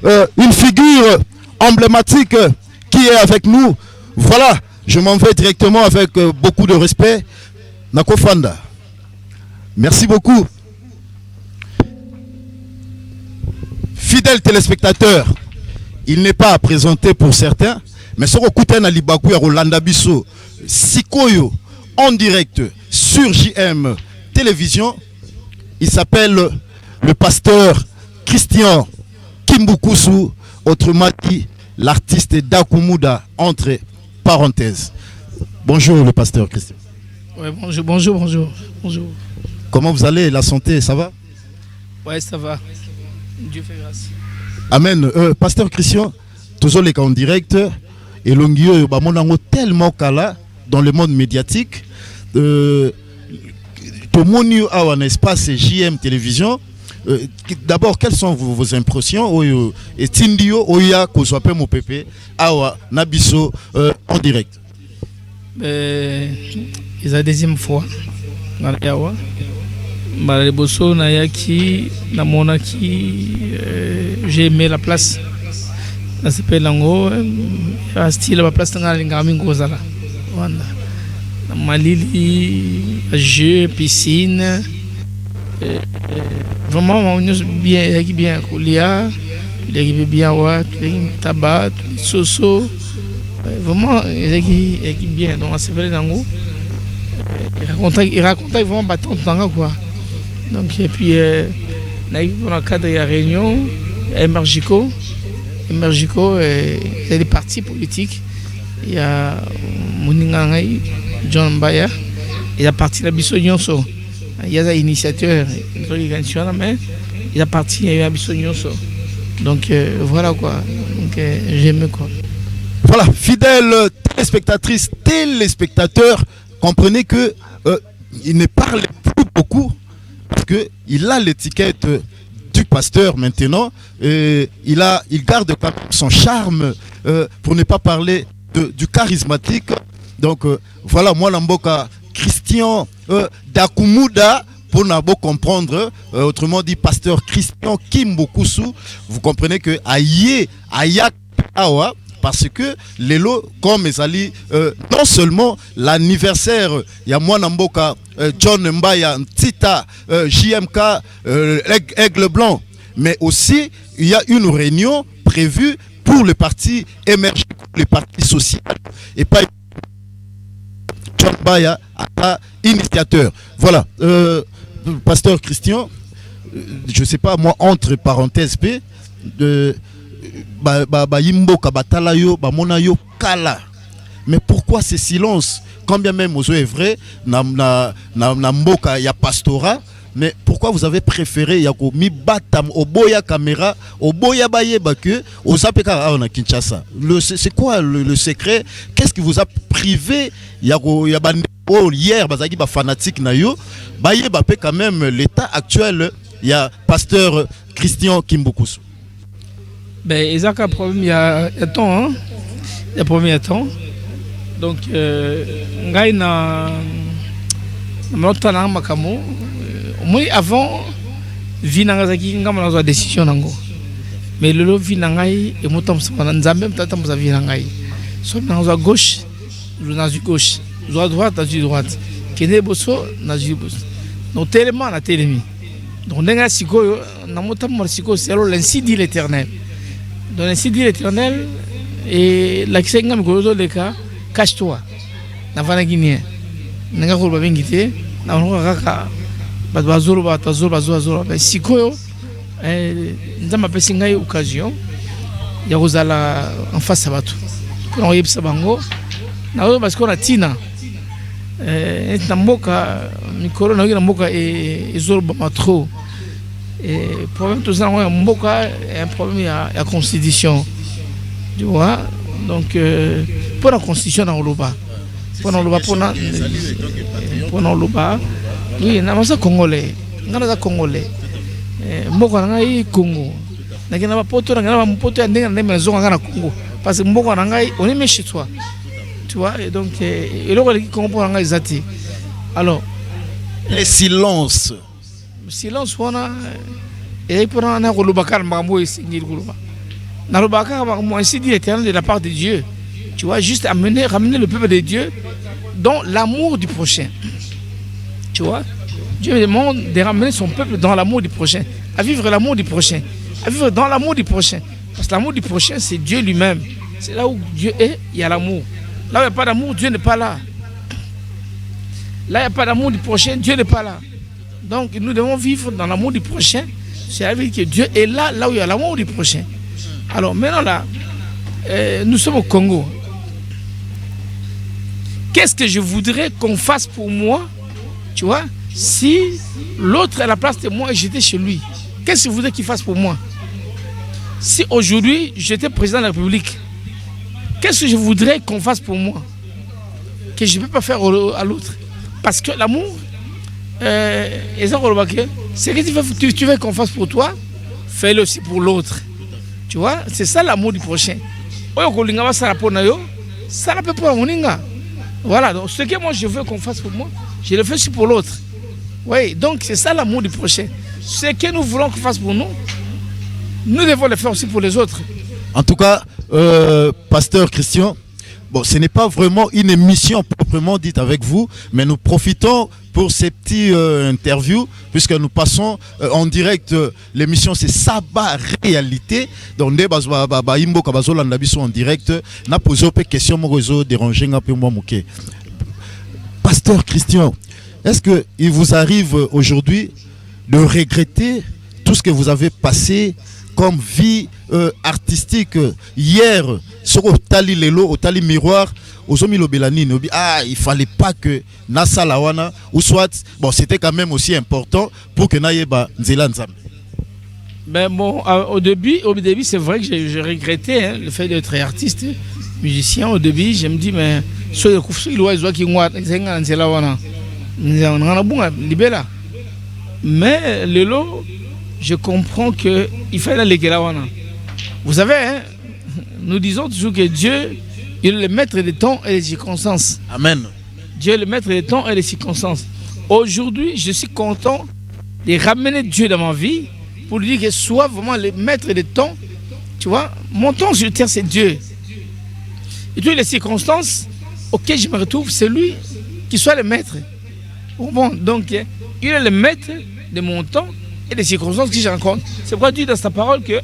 une figure emblématique qui est avec nous. Voilà, je m'en vais directement avec beaucoup de respect. Nako Fanda. Merci beaucoup. Fidèles téléspectateurs, il n'est pas à présenter pour certains, mais ce qu'on a Libakou à Rolanda Bisso, Sikoyo, en direct sur JM Télévision, il s'appelle le pasteur Christian Kimbukusu, autrement dit l'artiste Dakumuda, entre parenthèses. Bonjour le pasteur Christian. Ouais, bonjour. Comment vous allez? La santé, ça va? Ouais, ça va. Dieu fait grâce. Amen. Pasteur Christian, toujours les cas en direct, et l'ongio, bah, mon ango tellement cala dans le monde médiatique. Tout le monde a un espace JM Télévision. D'abord, quelles sont vos impressions? Et Tindio, Oya, Kosoapé, Mopepe, Awa, Nabiso, en direct. C'est la deuxième fois. Dans le Yawa. Maleboso, Nayaki, Namonaki, j'ai aimé la place. Là, c'est Pelango. Il la place dans la Lingamin Gozala. Malili, jeu, piscine. Vraiment, on est bien, bien. Koulia, il est bien, tabac, soso. Vraiment, il est bien. Donc, c'est vrai, il raconte vraiment battant temps quoi. Donc, et puis, dans le cadre de la réunion, Emergico, c'est des partis politiques. Il y a Mouningangaï, John Mbaya, il y a parti de la Bissonyoso. Il y a des initiateurs, mais il y a parti de la Bissonyoso. Donc, voilà quoi. Donc, j'aime quoi. Voilà, fidèles téléspectatrices, téléspectateurs, comprenez que il ne parle plus beaucoup parce qu'il a l'étiquette du pasteur maintenant. Il garde quand même son charme pour ne pas parler du charismatique. Donc voilà, moi Lamboka Christian Dakumuda pour n'abo comprendre, autrement dit pasteur Christian Kimbukusu. Vous comprenez que Ayak Awa. Parce que Lelo, comme Ezali, non seulement l'anniversaire, il y a moi Namboka, John Mbaya, Tita, JMK, Aigle Blanc, mais aussi il y a une réunion prévue pour le parti émergent, le parti social, et pas John Mbaya, initiateur. Voilà, pasteur Christian, je ne sais pas, moi, entre parenthèses, Yimboka batalayo bamonayo kala. Mais pourquoi ce silence? Quand bien même Ozo est vrai, na mboka ya pastora, mais pourquoi vous avez préféré yako mi batam oboya caméra oboya baye baque osapeka na Kinshasa? C'est quoi le secret? Qu'est-ce qui vous a privé yako yabande hier bazaki ba fanatique na yo baye bape quand même l'état actuel? Il y a pasteur Christian Kimbukusu. Ben, il y a un problème, il y a temps, hein? Il y a un problème, il y a temps. Donc, avant, Vinangazaki, il y a une décision. Mais le lot Vinangai, et moi, Nzambem, Tatam, Vinangai. Soit dans la gauche, dans la gauche, dans la droite, dans la droite. Kene Bosso, dans la bosso. Donc, tellement, la télémie. Donc, dans la Siko, c'est l'ainsi dit l'Éternel. Dans l'ainsi dit l'Éternel, et la Kisenga Mikozo de cas, cache-toi. Dans la Guinée. N'a pas de bingité, n'a pas de bazolo, bazolo. Mais si quoi, nous avons passé une occasion, il y a Rosala en face à Batou. Quand on y est Sabango, parce qu'on a Tina. Namboka, Mikoro, Namboka et Zolba Matro. Et le problème, tout ça, un problème, il y a la constitution. Tu vois? Donc, pour la constitution, dans l'Oloba. Pour l'Oloba, oui, on a ça Congolais. On a ça Congolais. Mboko nangai Congo. Nakina ba poto na ba poto ya ndenga na maison ngana Congo. Parce que mboko nangai on est même chez toi. Tu vois? Et donc, et le Congo pour nangai zati. Alors, les silences. Silence, on a. Et pour un Rolubakar Mambo et Singil Gouba. Ainsi dit l'Éternel de la part de Dieu. Tu vois, juste ramener le peuple de Dieu dans l'amour du prochain. Tu vois, Dieu me demande de ramener son peuple dans l'amour du prochain, à vivre l'amour du prochain, à vivre dans l'amour du prochain. Parce que l'amour du prochain, c'est Dieu lui-même. C'est là où Dieu est, il y a l'amour. Là où il n'y a pas d'amour, Dieu n'est pas là. Là, il n'y a pas d'amour du prochain, Dieu n'est pas là. Donc, nous devons vivre dans l'amour du prochain. C'est-à-dire que Dieu est là, là où il y a l'amour du prochain. Alors, maintenant, là, nous sommes au Congo. Qu'est-ce que je voudrais qu'on fasse pour moi, tu vois, si l'autre est à la place de moi et j'étais chez lui? Qu'est-ce que je voudrais qu'il fasse pour moi? Si aujourd'hui, j'étais président de la République, qu'est-ce que je voudrais qu'on fasse pour moi que je ne peux pas faire à l'autre? Parce que l'amour, c'est que tu veux qu'on fasse pour toi, fais-le aussi pour l'autre. Tu vois, c'est ça l'amour du prochain. Voilà, donc ce que moi je veux qu'on fasse pour moi, je le fais aussi pour l'autre. Oui, donc c'est ça l'amour du prochain. Ce que nous voulons qu'on fasse pour nous, nous devons le faire aussi pour les autres. En tout cas, Pasteur Christian, bon, ce n'est pas vraiment une émission proprement dite avec vous, mais nous profitons pour ces petites interviews, puisque nous passons en direct. L'émission, c'est Saba Réalité. Donc, en direct. Na posé une question, moi, déranger un peu moi, Pasteur Christian, est-ce qu'il vous arrive aujourd'hui de regretter tout ce que vous avez passé comme vie artistique hier sur Otali Lelo, Otali Miroir, Ozomi Lobelani, il fallait pas que Nasa Lawana, ou soit, bon, c'était quand même aussi important pour que Nayeba Nzela Nzambe. Ben bon, au début c'est vrai que j'ai regretté le fait d'être artiste, musicien. Au début, je me dis, mais mais Lelo, je comprends qu'il fallait aller là. Vous savez, hein, nous disons toujours que Dieu, il est le maître des temps et des circonstances. Amen. Dieu est le maître des temps et des circonstances. Aujourd'hui, je suis content de ramener Dieu dans ma vie pour lui dire que soit vraiment le maître des temps. Tu vois, mon temps sur terre, c'est Dieu. Et toutes les circonstances auxquelles je me retrouve, c'est lui qui soit le maître. Bon, donc, il est le maître de mon temps et des circonstances que je rencontre. C'est pourquoi Dieu dit dans sa parole que,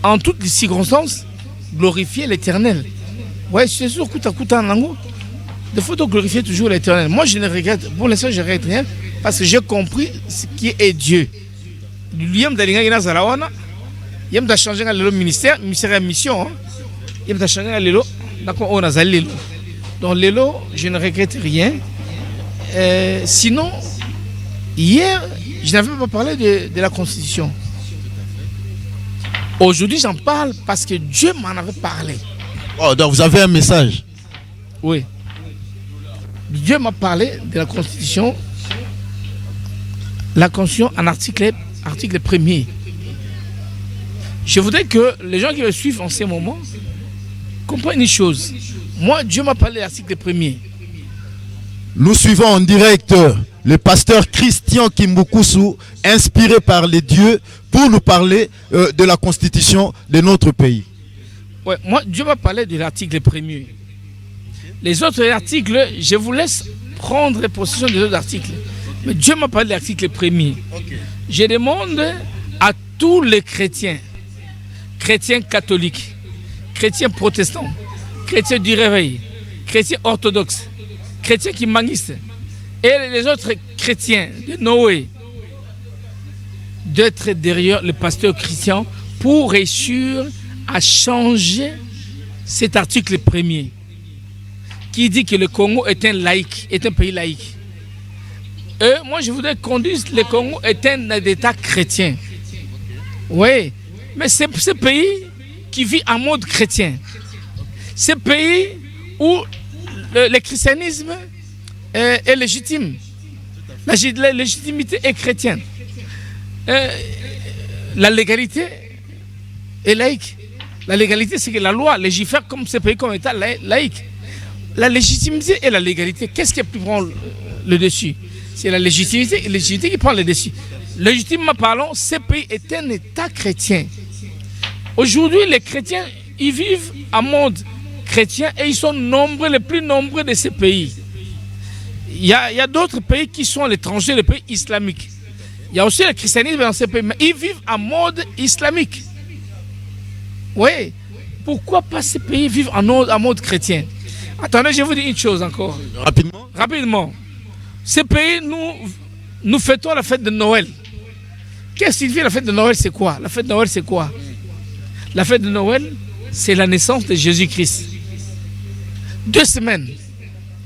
en toutes les circonstances, glorifier l'Éternel. Ouais, c'est sûr, il faut glorifier toujours l'Éternel. Moi, je ne regrette, pour l'instant, je ne regrette rien, parce que j'ai compris ce qui est Dieu. Il a changé le ministère et mission. Il a changé le donc, Lélo, je ne regrette rien. Sinon, hier, je n'avais pas parlé de la Constitution. Aujourd'hui, j'en parle parce que Dieu m'en avait parlé. Oh, donc vous avez un message? Oui. Dieu m'a parlé de la Constitution. La Constitution en article 1er. Je voudrais que les gens qui me suivent en ce moment comprennent une chose. Moi, Dieu m'a parlé de l'article 1er. Nous suivons en direct le pasteur Christian Kimbukusu, inspiré par les dieux, pour nous parler de la constitution de notre pays. Ouais, moi, Dieu m'a parlé de l'article 1er. Les autres articles, je vous laisse prendre possession des autres articles. Mais Dieu m'a parlé de l'article 1er. Okay. Je demande à tous les chrétiens, chrétiens catholiques, chrétiens protestants, chrétiens du réveil, chrétiens orthodoxes, chrétiens qui manguisent, et les autres chrétiens de Noé, d'être derrière le pasteur Christian pour réussir à changer cet article 1er qui dit que le Congo est un laïc, est un pays laïque. Et moi, je voudrais qu'on dise que le Congo est un État chrétien. Oui, mais c'est ce pays qui vit en mode chrétien. Ce pays où le christianisme est légitime. La légitimité est chrétienne. La légalité est laïque. La légalité, c'est que la loi légifère comme ce pays comme État laïque. La légitimité et la légalité, qu'est-ce qui prend le dessus? C'est la légitimité qui prend le dessus. Légitimement parlant, ce pays est un État chrétien. Aujourd'hui, les chrétiens, ils vivent en monde chrétien et ils sont nombreux, les plus nombreux de ces pays. Il y a d'autres pays qui sont à l'étranger, les pays islamiques. Il y a aussi le christianisme dans ces pays, mais ils vivent en mode islamique. Oui. Pourquoi pas ces pays vivent en mode chrétien? Attendez, je vous dis une chose encore. Rapidement. Rapidement. Ces pays, nous fêtons la fête de Noël. Qu'est-ce qu'il fait la fête de Noël? C'est quoi? La fête de Noël, c'est quoi? La fête de Noël, c'est la naissance de Jésus-Christ. 2 semaines.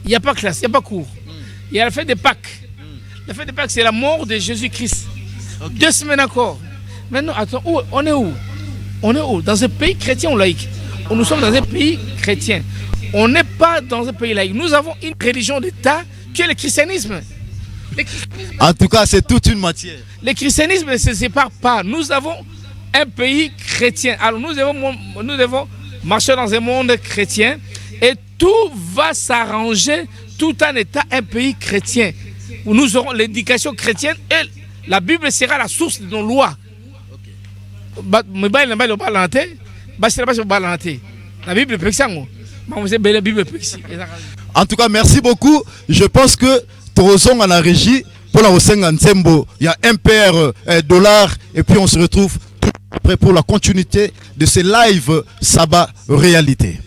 Il n'y a pas classe, il n'y a pas cours. Il y a la fête de Pâques. La fête de Pâques, c'est la mort de Jésus-Christ. Okay. 2 semaines encore. Maintenant, attends, on est où? On est où? Dans un pays chrétien ou laïque? Nous sommes dans un pays chrétien. On n'est pas dans un pays laïque. Nous avons une religion d'État qui est le christianisme. En tout cas, c'est toute une matière. Le christianisme ne se sépare pas. Nous avons un pays chrétien. Alors nous devons marcher dans un monde chrétien et tout va s'arranger tout en étant un pays chrétien. Où nous aurons l'éducation chrétienne et la Bible sera la source de nos lois. La Bible En tout cas, merci beaucoup. Je pense que Torozong à la régie pour la Osengansembo, il y a MPR dollars et puis on se retrouve tout après pour la continuité de ces lives Sabbat Réalité.